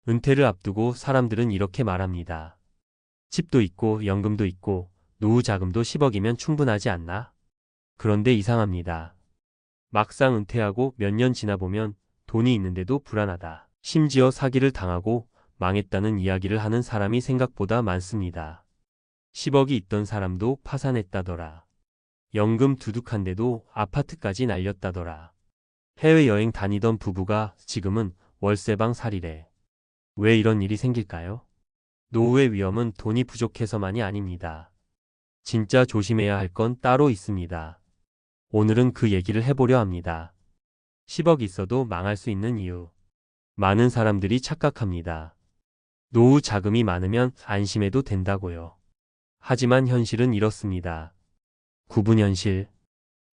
은퇴를 앞두고 사람들은 이렇게 말합니다. 집도 있고 연금도 있고 노후 자금도 10억이면 충분하지 않나? 그런데 이상합니다. 막상 은퇴하고 몇 년 지나 보면 돈이 있는데도 불안하다. 심지어 사기를 당하고 망했다는 이야기를 하는 사람이 생각보다 많습니다. 10억이 있던 사람도 파산했다더라. 연금 두둑한데도 아파트까지 날렸다더라. 해외여행 다니던 부부가 지금은 월세방 살이래. 왜 이런 일이 생길까요? 노후의 위험은 돈이 부족해서만이 아닙니다. 진짜 조심해야 할 건 따로 있습니다. 오늘은 그 얘기를 해보려 합니다. 10억 있어도 망할 수 있는 이유. 많은 사람들이 착각합니다. 노후 자금이 많으면 안심해도 된다고요. 하지만 현실은 이렇습니다. 구분 현실.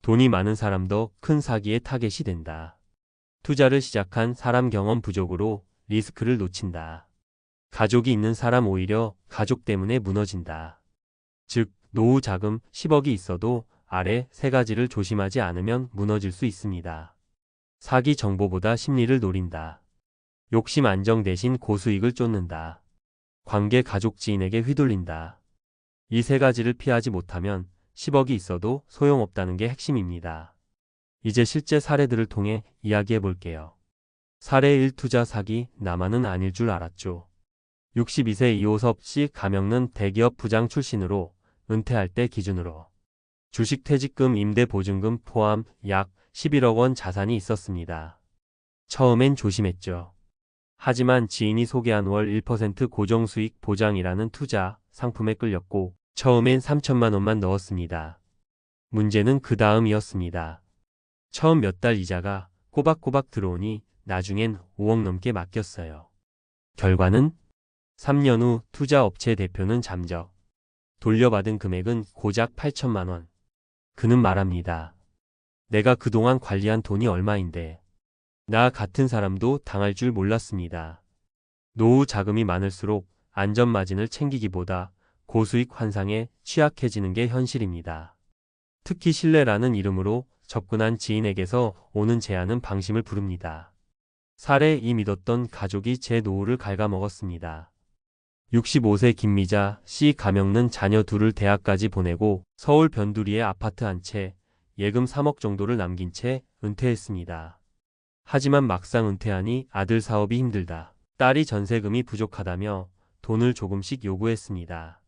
돈이 많은 사람도 큰 사기의 타겟이 된다. 투자를 시작한 사람 경험 부족으로 리스크를 놓친다. 가족이 있는 사람 오히려 가족 때문에 무너진다. 즉, 노후 자금 10억이 있어도 아래 세 가지를 조심하지 않으면 무너질 수 있습니다. 사기 정보보다 심리를 노린다. 욕심 안정 대신 고수익을 쫓는다. 관계 가족 지인에게 휘둘린다. 이 세 가지를 피하지 못하면 10억이 있어도 소용없다는 게 핵심입니다. 이제 실제 사례들을 통해 이야기해 볼게요. 사례 1. 투자 사기. 나만은 아닐 줄 알았죠. 62세 이호섭 씨 가명는 대기업 부장 출신으로 은퇴할 때 기준으로 주식 퇴직금 임대 보증금 포함 약 11억 원 자산이 있었습니다. 처음엔 조심했죠. 하지만 지인이 소개한 월 1% 고정수익 보장이라는 투자 상품에 끌렸고 처음엔 3천만 원만 넣었습니다. 문제는 그 다음이었습니다. 처음 몇 달 이자가 꼬박꼬박 들어오니 나중엔 5억 넘게 맡겼어요. 결과는 3년 후 투자업체 대표는 잠적. 돌려받은 금액은 고작 8천만 원. 그는 말합니다. 내가 그동안 관리한 돈이 얼마인데. 나 같은 사람도 당할 줄 몰랐습니다. 노후 자금이 많을수록 안전마진을 챙기기보다 고수익 환상에 취약해지는 게 현실입니다. 특히 신뢰라는 이름으로 접근한 지인에게서 오는 제안은 방심을 부릅니다. 사례 2. 믿었던 가족이 제 노후를 갉아먹었습니다. 65세 김미자 씨 가명는 자녀 둘을 대학까지 보내고 서울 변두리에 아파트 한 채, 예금 3억 정도를 남긴 채 은퇴했습니다. 하지만 막상 은퇴하니 아들 사업이 힘들다. 딸이 전세금이 부족하다며 돈을 조금씩 요구했습니다.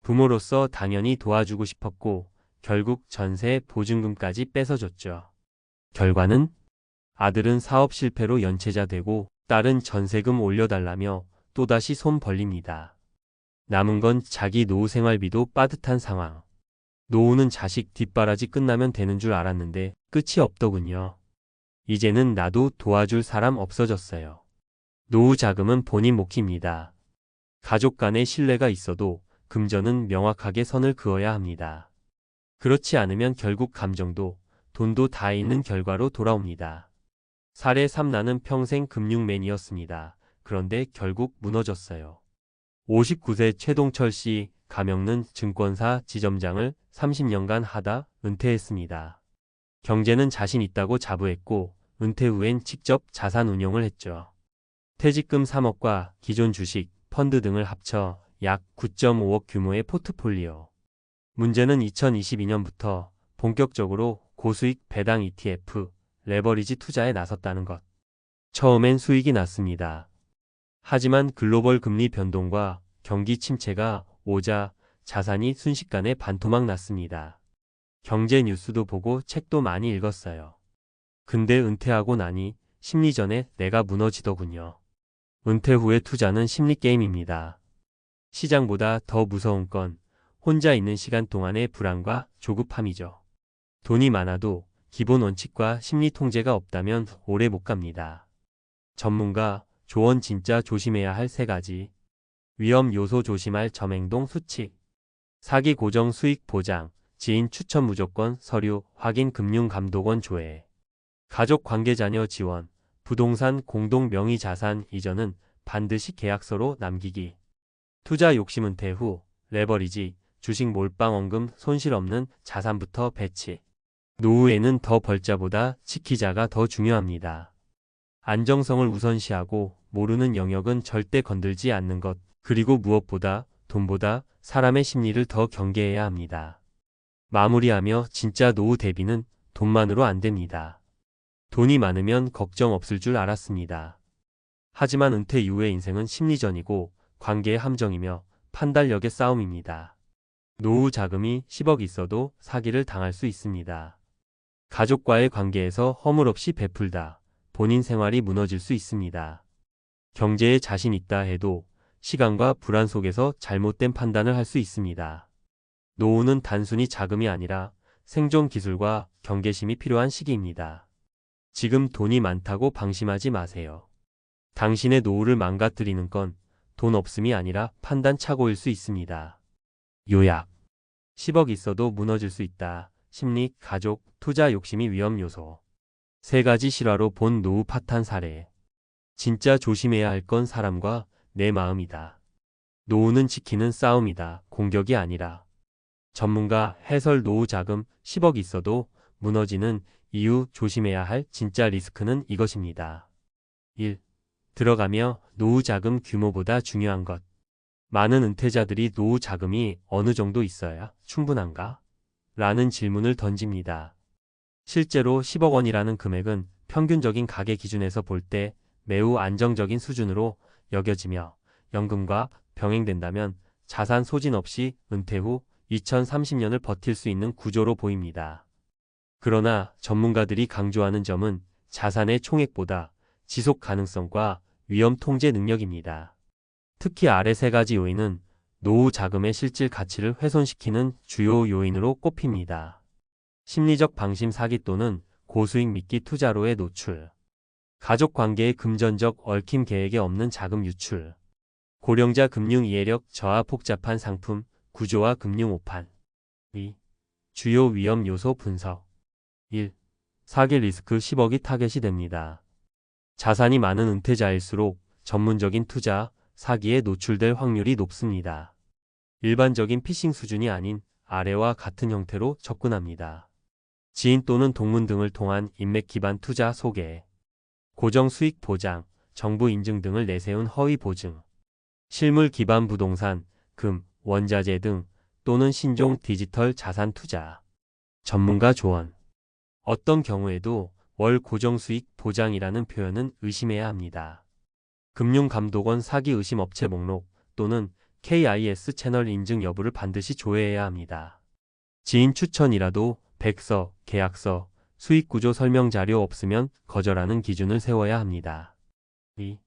부모로서 당연히 도와주고 싶었고 결국 전세 보증금까지 뺏어줬죠. 결과는 아들은 사업 실패로 연체자 되고 딸은 전세금 올려달라며 또다시 손 벌립니다. 남은 건 자기 노후 생활비도 빠듯한 상황. 노후는 자식 뒷바라지 끝나면 되는 줄 알았는데 끝이 없더군요. 이제는 나도 도와줄 사람 없어졌어요. 노후 자금은 본인 몫입니다. 가족 간의 신뢰가 있어도 금전은 명확하게 선을 그어야 합니다. 그렇지 않으면 결국 감정도 돈도 다 있는 결과로 돌아옵니다. 사례 3. 나는 평생 금융맨이었습니다. 그런데 결국 무너졌어요. 59세 최동철 씨 가명는 증권사 지점장을 30년간 하다 은퇴했습니다. 경제는 자신 있다고 자부했고 은퇴 후엔 직접 자산 운용을 했죠. 퇴직금 3억과 기존 주식, 펀드 등을 합쳐 약 9.5억 규모의 포트폴리오. 문제는 2022년부터 본격적으로 고수익 배당 ETF, 레버리지 투자에 나섰다는 것. 처음엔 수익이 났습니다. 하지만 글로벌 금리 변동과 경기 침체가 오자 자산이 순식간에 반토막 났습니다. 경제 뉴스도 보고 책도 많이 읽었어요. 근데 은퇴하고 나니 심리전에 내가 무너지더군요. 은퇴 후의 투자는 심리게임입니다. 시장보다 더 무서운 건 혼자 있는 시간 동안의 불안과 조급함이죠. 돈이 많아도 기본 원칙과 심리 통제가 없다면 오래 못 갑니다. 전문가 조언 진짜 조심해야 할 세 가지. 위험 요소 조심할 점행동 수칙. 사기 고정 수익 보장. 지인 추천 무조건 서류 확인 금융감독원 조회. 가족 관계 자녀 지원. 부동산 공동 명의 자산 이전은 반드시 계약서로 남기기. 투자 욕심 은퇴 후 레버리지, 주식 몰빵 원금 손실 없는 자산부터 배치. 노후에는 더 벌자보다 지키자가 더 중요합니다. 안정성을 우선시하고 모르는 영역은 절대 건들지 않는 것, 그리고 무엇보다 돈보다 사람의 심리를 더 경계해야 합니다. 마무리하며 진짜 노후 대비는 돈만으로 안 됩니다. 돈이 많으면 걱정 없을 줄 알았습니다. 하지만 은퇴 이후의 인생은 심리전이고 관계의 함정이며 판단력의 싸움입니다. 노후 자금이 10억 있어도 사기를 당할 수 있습니다. 가족과의 관계에서 허물없이 베풀다 본인 생활이 무너질 수 있습니다. 경제에 자신 있다 해도 시간과 불안 속에서 잘못된 판단을 할 수 있습니다. 노후는 단순히 자금이 아니라 생존 기술과 경계심이 필요한 시기입니다. 지금 돈이 많다고 방심하지 마세요. 당신의 노후를 망가뜨리는 건 돈 없음이 아니라 판단 착오일 수 있습니다. 요약. 10억 있어도 무너질 수 있다. 심리, 가족, 투자 욕심이 위험 요소. 3가지 실화로 본 노후 파탄 사례. 진짜 조심해야 할 건 사람과 내 마음이다. 노후는 지키는 싸움이다. 공격이 아니라. 전문가 해설 노후 자금 10억 있어도 무너지는 이유 조심해야 할 진짜 리스크는 이것입니다. 1. 들어가며 노후 자금 규모보다 중요한 것. 많은 은퇴자들이 노후 자금이 어느 정도 있어야 충분한가? 라는 질문을 던집니다. 실제로 10억 원이라는 금액은 평균적인 가계 기준에서 볼 때 매우 안정적인 수준으로 여겨지며 연금과 병행된다면 자산 소진 없이 은퇴 후 2030년을 버틸 수 있는 구조로 보입니다. 그러나 전문가들이 강조하는 점은 자산의 총액보다 지속 가능성과 위험 통제 능력입니다. 특히 아래 3가지 요인은 노후 자금의 실질 가치를 훼손시키는 주요 요인으로 꼽힙니다. 심리적 방심 사기 또는 고수익 미끼 투자로의 노출. 가족 관계의 금전적 얽힘 계획에 없는 자금 유출. 고령자 금융 이해력 저하 복잡한 상품 구조와 금융 오판. 2. 주요 위험 요소 분석. 1. 사기 리스크 10억이 타겟이 됩니다. 자산이 많은 은퇴자일수록 전문적인 투자, 사기에 노출될 확률이 높습니다. 일반적인 피싱 수준이 아닌 아래와 같은 형태로 접근합니다. 지인 또는 동문 등을 통한 인맥 기반 투자 소개, 고정 수익 보장, 정부 인증 등을 내세운 허위 보증, 실물 기반 부동산, 금, 원자재 등 또는 신종 디지털 자산 투자, 전문가 조언. 어떤 경우에도 월 고정 수익 보장이라는 표현은 의심해야 합니다. 금융감독원 사기 의심 업체 목록 또는 KIS 채널 인증 여부를 반드시 조회해야 합니다. 지인 추천이라도 백서, 계약서, 수익구조 설명 자료 없으면 거절하는 기준을 세워야 합니다. 2.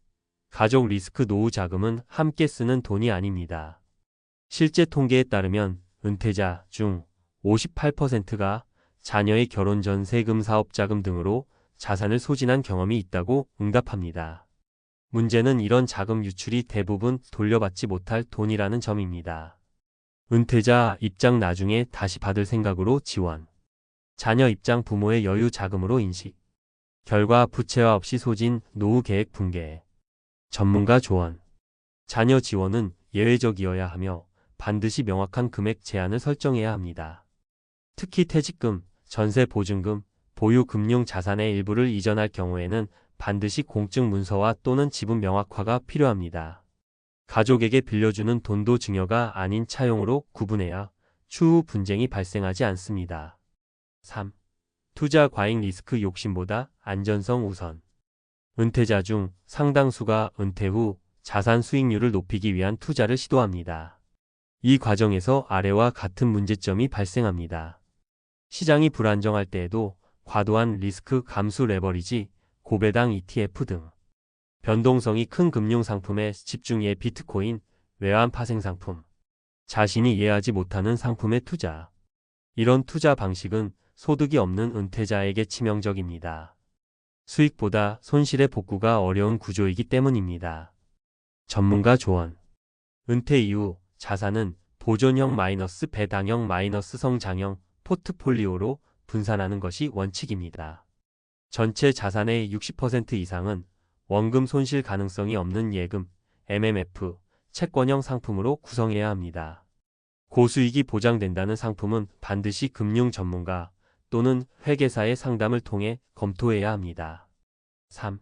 가족 리스크 노후 자금은 함께 쓰는 돈이 아닙니다. 실제 통계에 따르면 은퇴자 중 58%가 자녀의 결혼 전 세금 사업자금 등으로 자산을 소진한 경험이 있다고 응답합니다. 문제는 이런 자금 유출이 대부분 돌려받지 못할 돈이라는 점입니다. 은퇴자 입장 나중에 다시 받을 생각으로 지원. 자녀 입장 부모의 여유 자금으로 인식. 결과 부채화 없이 소진 노후 계획 붕괴. 전문가 조언. 자녀 지원은 예외적이어야 하며 반드시 명확한 금액 제한을 설정해야 합니다. 특히 퇴직금, 전세 보증금, 보유 금융 자산의 일부를 이전할 경우에는 반드시 공증 문서와 또는 지분 명확화가 필요합니다. 가족에게 빌려주는 돈도 증여가 아닌 차용으로 구분해야 추후 분쟁이 발생하지 않습니다. 3. 투자 과잉 리스크 욕심보다 안전성 우선. 은퇴자 중 상당수가 은퇴 후 자산 수익률을 높이기 위한 투자를 시도합니다. 이 과정에서 아래와 같은 문제점이 발생합니다. 시장이 불안정할 때에도 과도한 리스크 감수 레버리지, 고배당 ETF 등 변동성이 큰 금융상품에 집중해 비트코인, 외환 파생상품, 자신이 이해하지 못하는 상품에 투자. 이런 투자 방식은 소득이 없는 은퇴자에게 치명적입니다. 수익보다 손실의 복구가 어려운 구조이기 때문입니다. 전문가 조언. 은퇴 이후 자산은 보존형 마이너스 배당형 마이너스 성장형 포트폴리오로 분산하는 것이 원칙입니다. 전체 자산의 60% 이상은 원금 손실 가능성이 없는 예금, MMF, 채권형 상품으로 구성해야 합니다. 고수익이 보장된다는 상품은 반드시 금융 전문가 또는 회계사의 상담을 통해 검토해야 합니다. 3.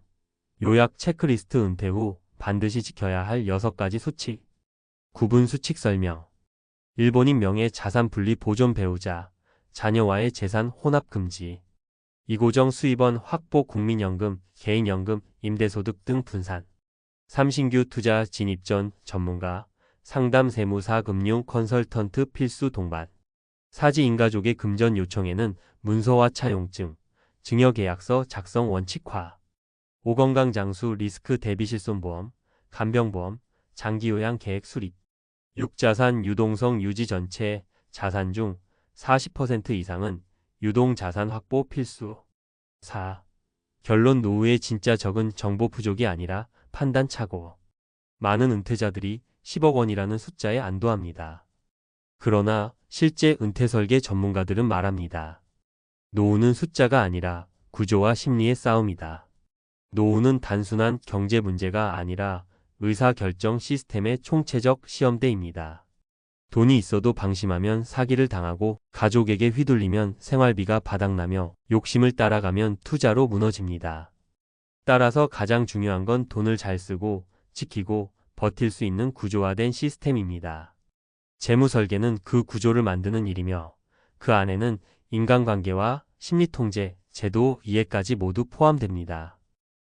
요약 체크리스트 은퇴 후 반드시 지켜야 할 6가지 수칙. 구분 수칙 설명. 일본인 명의 자산 분리 보존 배우자, 자녀와의 재산 혼합 금지. 이고정 수입원 확보 국민연금, 개인연금, 임대소득 등 분산. 3신규 투자 진입 전 전문가, 상담 세무사 금융 컨설턴트 필수 동반. 사지 인가족의 금전 요청에는 문서화 차용증, 증여계약서 작성 원칙화. 5건강 장수 리스크 대비 실손보험, 간병보험, 장기요양 계획 수립. 6자산 유동성 유지 전체 자산 중 40% 이상은 유동자산 확보 필수. 4. 결론 노후의 진짜 적은 정보 부족이 아니라 판단 착오. 많은 은퇴자들이 10억 원이라는 숫자에 안도합니다. 그러나 실제 은퇴 설계 전문가들은 말합니다. 노후는 숫자가 아니라 구조와 심리의 싸움이다. 노후는 단순한 경제 문제가 아니라 의사결정 시스템의 총체적 시험대입니다. 돈이 있어도 방심하면 사기를 당하고 가족에게 휘둘리면 생활비가 바닥나며 욕심을 따라가면 투자로 무너집니다. 따라서 가장 중요한 건 돈을 잘 쓰고 지키고 버틸 수 있는 구조화된 시스템입니다. 재무 설계는 그 구조를 만드는 일이며 그 안에는 인간관계와 심리통제, 제도 이해까지 모두 포함됩니다.